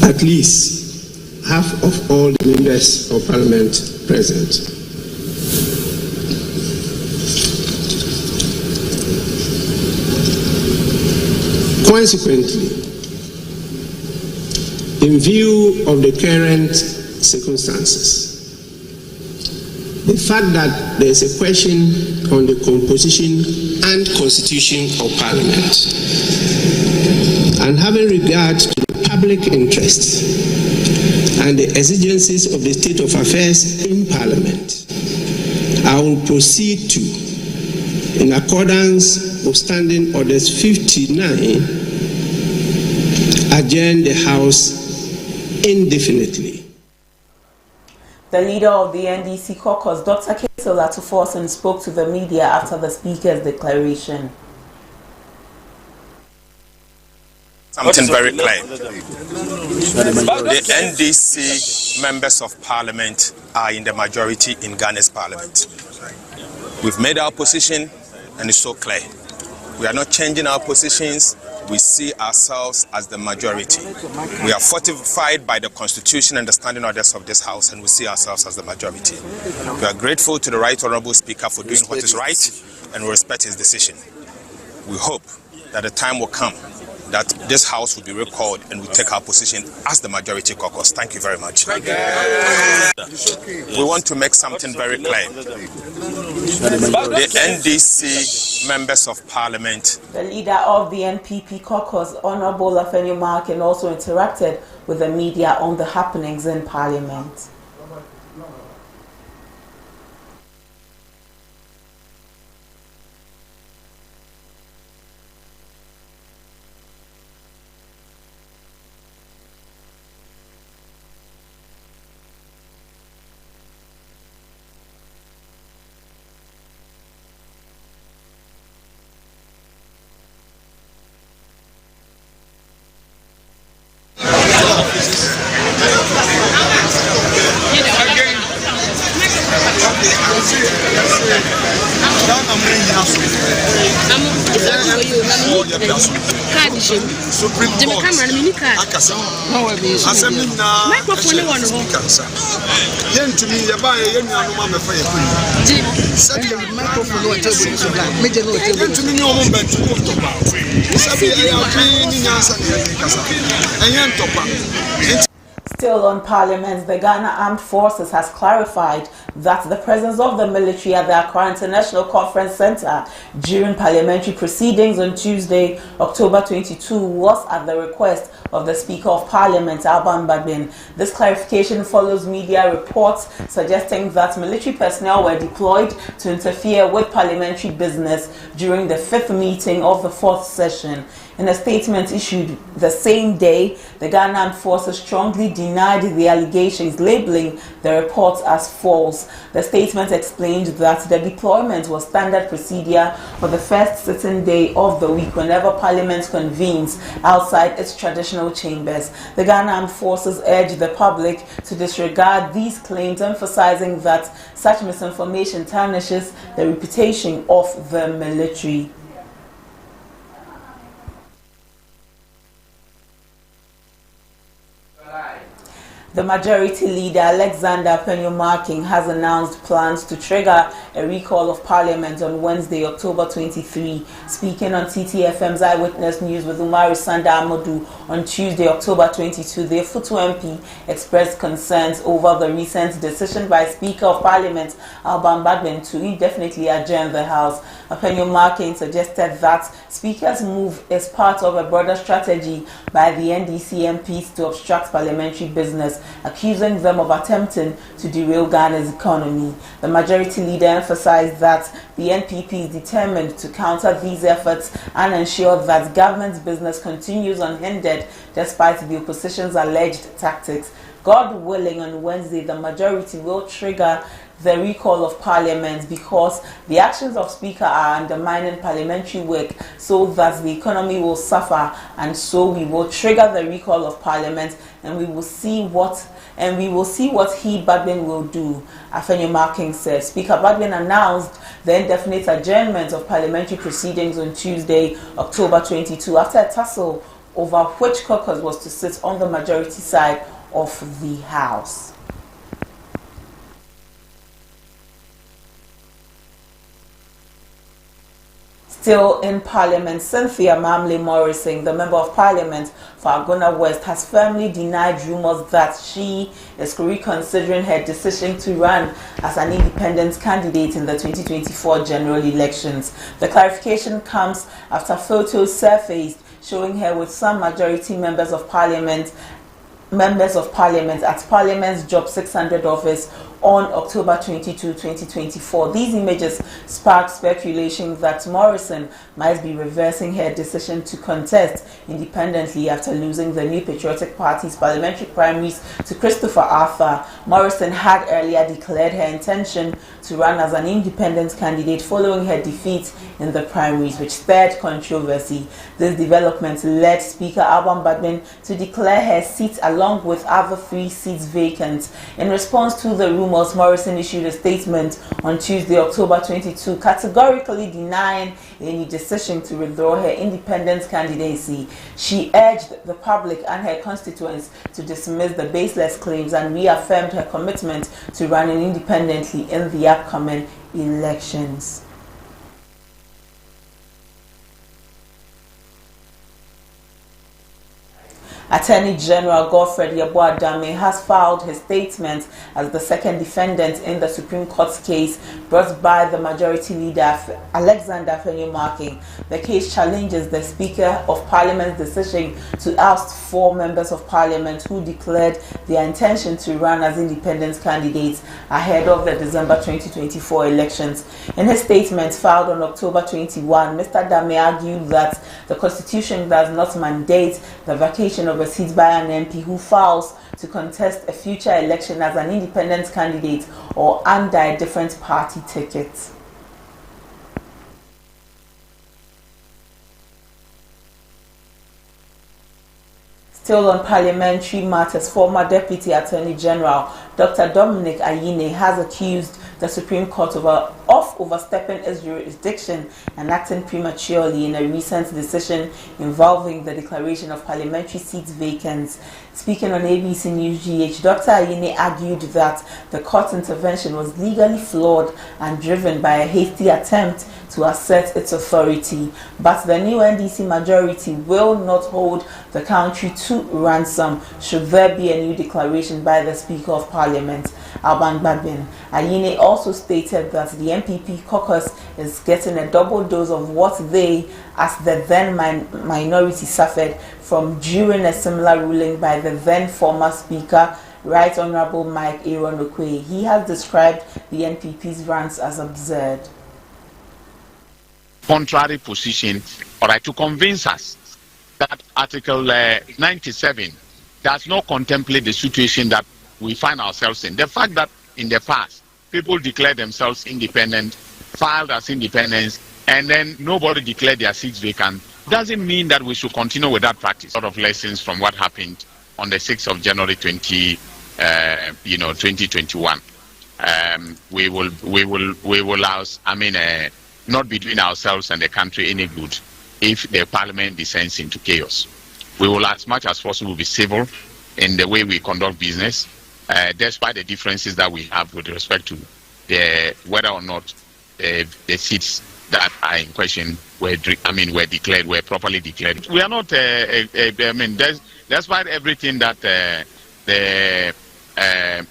at least half of all the members of Parliament present. Consequently, in view of the current circumstances, the fact that there is a question on the composition and constitution of Parliament, and having regard to the public interest and the exigencies of the state of affairs in Parliament, I will proceed to, in accordance with Standing Orders 59, adjourn the House indefinitely. The leader of the NDC caucus, Dr. Kate Olatuforson, spoke to the media after the Speaker's declaration. Something very clear. The NDC members of Parliament are in the majority in Ghana's Parliament. We've made our position and it's so clear. We are not changing our positions. We see ourselves as the majority. We are fortified by the Constitution and the standing orders of this House, and we see ourselves as the majority. We are grateful to the Right Honourable Speaker for doing what is right, and we respect his decision. We hope that the time will come that this House will be recalled and we take our position as the majority caucus. Thank you very much. We want to make something very clear. The NDC members of Parliament. The leader of the NPP caucus, Honourable Afenyo Markin, also interacted with the media on the happenings in Parliament. Supreme Court. Still on Parliament, the Ghana Armed Forces has clarified that the presence of the military at the Accra International Conference Centre during parliamentary proceedings on Tuesday, October 22, was at the request of the Speaker of Parliament, Alban Bagbin. This clarification follows media reports suggesting that military personnel were deployed to interfere with parliamentary business during the 5th meeting of the 4th session. In a statement issued the same day, the Ghana Armed Forces strongly denied the allegations, labeling the reports as false. The statement explained that the deployment was standard procedure for the first sitting day of the week whenever Parliament convenes outside its traditional chambers. The Ghana Armed Forces urged the public to disregard these claims, emphasizing that such misinformation tarnishes the reputation of the military. The majority leader, Alexander Afenyo Markin, has announced plans to trigger a recall of Parliament on Wednesday, October 23. Speaking on TTFM's Eyewitness News with Umari Sanda Amodu on Tuesday, October 22, the Futu MP expressed concerns over the recent decision by Speaker of Parliament, Alban Bagbin, to indefinitely adjourn the House. Afenyo Markin suggested that Speaker's move is part of a broader strategy by the NDC MPs to obstruct parliamentary business, accusing them of attempting to derail Ghana's economy. The majority leader emphasized that the NPP is determined to counter these efforts and ensure that government business continues unhindered despite the opposition's alleged tactics. God willing, on Wednesday, the majority will trigger the recall of Parliament because the actions of Speaker are undermining parliamentary work, so that the economy will suffer, and so we will trigger the recall of Parliament, and we will see what he, Bagbin, will do. Afenyo Markin said. Speaker Bagbin announced the indefinite adjournment of parliamentary proceedings on Tuesday, October 22, after a tussle over which caucus was to sit on the majority side of the House. Still in Parliament, Cynthia Mamle Morrison, the Member of Parliament for Agona West, has firmly denied rumours that she is reconsidering her decision to run as an independent candidate in the 2024 general elections. The clarification comes after photos surfaced showing her with some majority members of Parliament at Parliament's Job 600 office on October 22, 2024. These images sparked speculation that Morrison might be reversing her decision to contest independently after losing the New Patriotic Party's parliamentary primaries to Christopher Arthur. Morrison had earlier declared her intention to run as an independent candidate following her defeat in the primaries, which stirred controversy. This development led Speaker Alban Bagbin to declare her seat along with other 3 seats vacant. In response to the rumors, Morrison issued a statement on Tuesday, October 22, categorically denying any decision to withdraw her independent candidacy. She urged the public and her constituents to dismiss the baseless claims and reaffirmed her commitment to running independently in the upcoming elections. Attorney General Godfred Yeboah-Dame has filed his statement as the second defendant in the Supreme Court's case brought by the Majority Leader Alexander Afenyo-Markin. The case challenges the Speaker of Parliament's decision to oust 4 members of Parliament who declared their intention to run as independent candidates ahead of the December 2024 elections. In his statement filed on October 21, Mr. Dame argued that the Constitution does not mandate the vacation of a seat by an MP who files to contest a future election as an independent candidate or under a different party ticket. Still on parliamentary matters, former Deputy Attorney General Dr. Dominic Ayine has accused the Supreme Court of overstepping its jurisdiction and acting prematurely in a recent decision involving the declaration of parliamentary seats vacant. Speaking on ABC News GH, Dr. Ayine argued that the court's intervention was legally flawed and driven by a hasty attempt to assert its authority, but the new NDC majority will not hold the country to ransom should there be a new declaration by the Speaker of Parliament, Alban Bagbin. Ayine also stated that the MPP caucus is getting a double dose of what they, as the then minority, suffered from during a similar ruling by the then former Speaker, Right Honourable Mike Aaron Okoye. He has described the NPP's rants as absurd. Contrary position, all right, to convince us that Article 97 does not contemplate the situation that we find ourselves in. The fact that in the past, people declared themselves independent, filed as independents, and then nobody declared their seats vacant, doesn't mean that we should continue with that practice. A lot of lessons from what happened on the 6th of January 2021. We will not be doing ourselves and the country any good if the parliament descends into chaos. We will, as much as possible, be civil in the way we conduct business, despite the differences that we have with respect to whether or not the seats that are in question were properly declared. We are not. Despite everything that the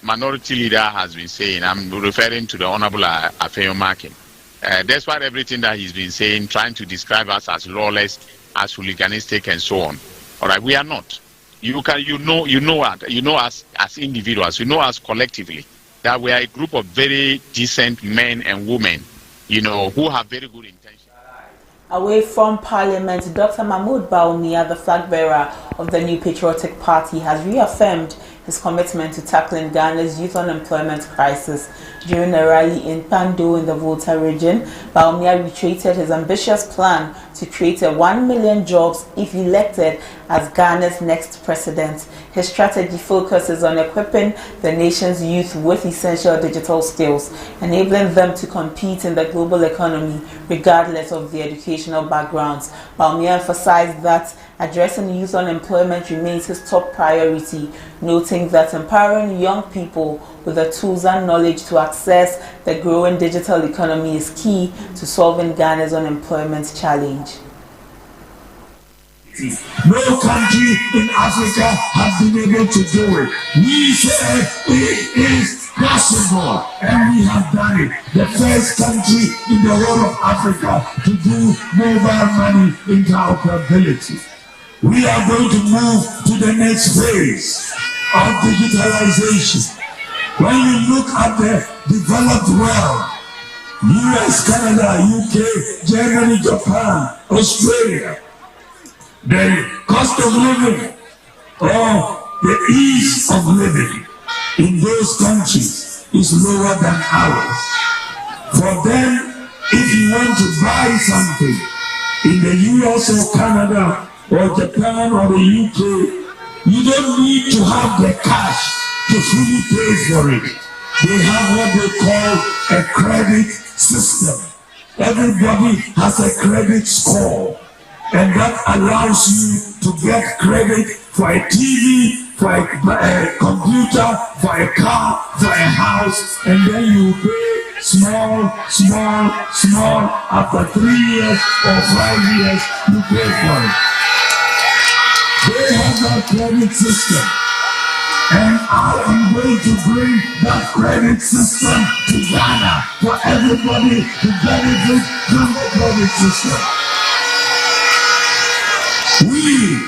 minority leader has been saying, I'm referring to the Honourable Afenyo-Markin. Despite everything that he's been saying, trying to describe us as lawless, as hooliganistic, and so on. All right, we are not. You know us as individuals. You know us collectively. That we are a group of very decent men and women, who have very good intentions. Away from Parliament, Dr. Mahmoud Bawumia, the flag bearer of the New Patriotic Party, has reaffirmed his commitment to tackling Ghana's youth unemployment crisis. During a rally in Pando in the Volta region, Bawumia reiterated his ambitious plan to create 1 million jobs if elected as Ghana's next president. His strategy focuses on equipping the nation's youth with essential digital skills, enabling them to compete in the global economy regardless of their educational backgrounds. Bawumia emphasized that addressing youth unemployment remains his top priority, noting that empowering young people with the tools and knowledge to access the growing digital economy is key to solving Ghana's unemployment challenge. No country in Africa has been able to do it. We said it is possible, and we have done it. The first country in the whole of Africa to do mobile money interoperability. We are going to move to the next phase of digitalization. When you look at the developed world, US, Canada, UK, Germany, Japan, Australia, the cost of living or the ease of living in those countries is lower than ours. For them, if you want to buy something in the US or Canada or Japan or the UK, you don't need to have the cash to fully pay for it. They have what they call a credit system. Everybody has a credit score, and that allows you to get credit for a TV, for a computer, for a car, for a house, and then you pay small. After 3 years or 5 years, you pay for it. They have that credit system, and I am going to bring that credit system to Ghana for everybody to benefit from the credit system. We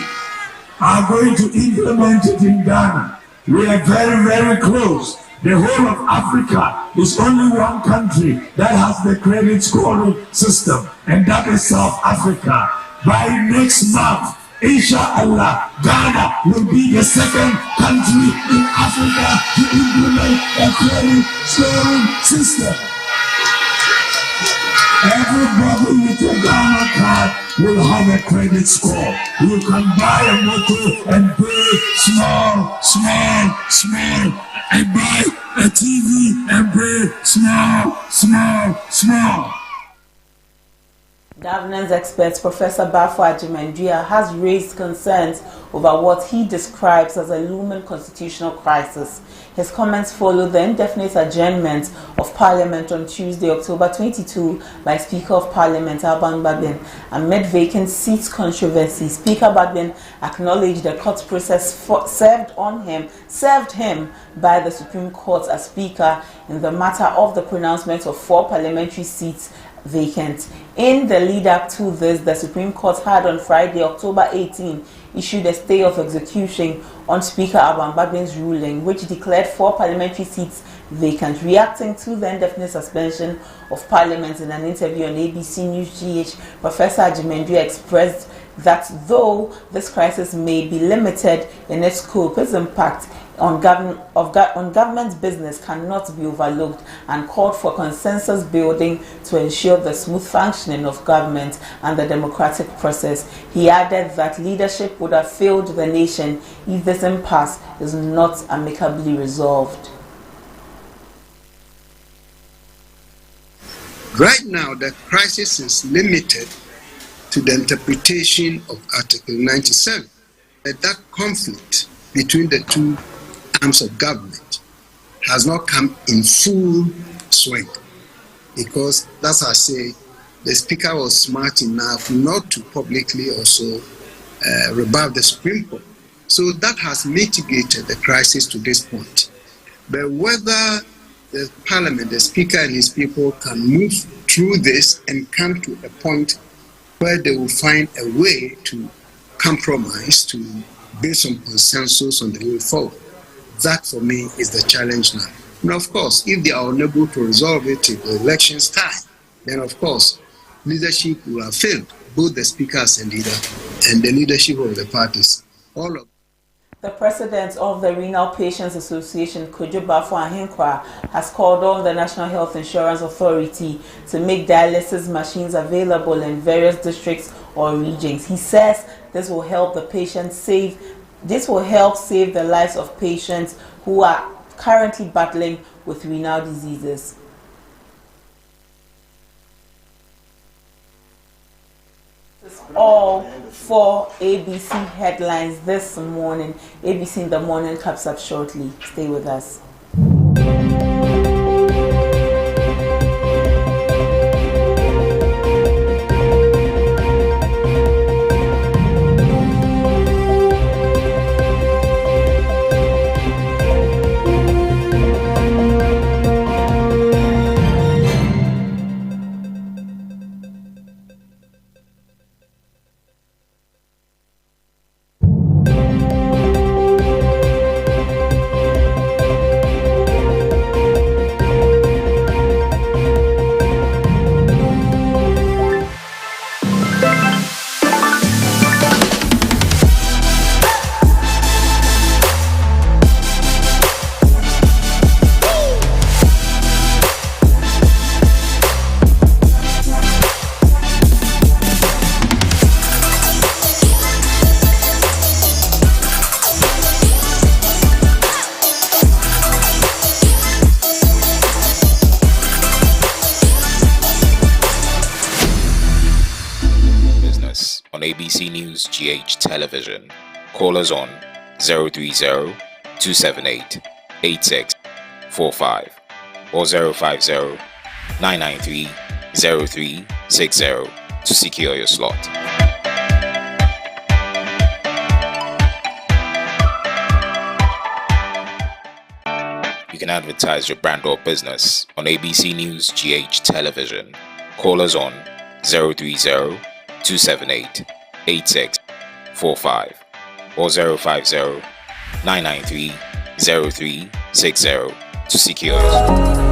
are going to implement it in Ghana. We are very, very close. The whole of Africa is only one country that has the credit scoring system, and that is South Africa. By next month, Inshallah, Ghana will be the second country in Africa to implement a credit scoring system. Everybody with a Ghana card will have a credit score. You can buy a motor and pay small, and buy a TV and pay small. Governance expert Professor Bafo Agyeman-Duah has raised concerns over what he describes as a looming constitutional crisis. His comments follow the indefinite adjournment of Parliament on Tuesday, October 22, by Speaker of Parliament Alban Bagbin. Amid vacant seats controversy, Speaker Bagbin acknowledged the court process served him by the Supreme Court as Speaker in the matter of the pronouncement of 4 parliamentary seats vacant. In the lead-up to this, the Supreme Court had on Friday, October 18, issued a stay of execution on Speaker Alban Bagbin's ruling, which declared 4 parliamentary seats vacant. Reacting to the indefinite suspension of Parliament in an interview on ABC News GH, Professor Agyeman-Duah expressed that though this crisis may be limited in its scope, its impact on government business cannot be overlooked, and called for consensus building to ensure the smooth functioning of government and the democratic process. He added that leadership would have failed the nation if this impasse is not amicably resolved. Right now, the crisis is limited to the interpretation of Article 97. That conflict between the two arms of government has not come in full swing, because, as I say, the Speaker was smart enough not to publicly also rebuff the Supreme Court. So that has mitigated the crisis to this point. But whether the Parliament, the Speaker and his people can move through this and come to a point where they will find a way to compromise, to build some consensus on the way forward. That, for me, is the challenge now. And of course, if they are unable to resolve it in the election's time, then of course, leadership will have failed, both the Speaker as a leader and the leadership of the parties all of The president of the Renal Patients Association, Kojo Bafo Ahenkwa, has called on the National Health Insurance Authority to make dialysis machines available in various districts or regions. He says this will help save the lives of patients who are currently battling with renal diseases. All for ABC headlines this morning. ABC in the morning comes up shortly. Stay with us. On ABC News GH Television. Call us on 030-278-8645 or 050-993-0360 to secure your slot. You can advertise your brand or business on ABC News GH Television. Call us on 030-278-8645 or 050-993-0360 to secure your slot.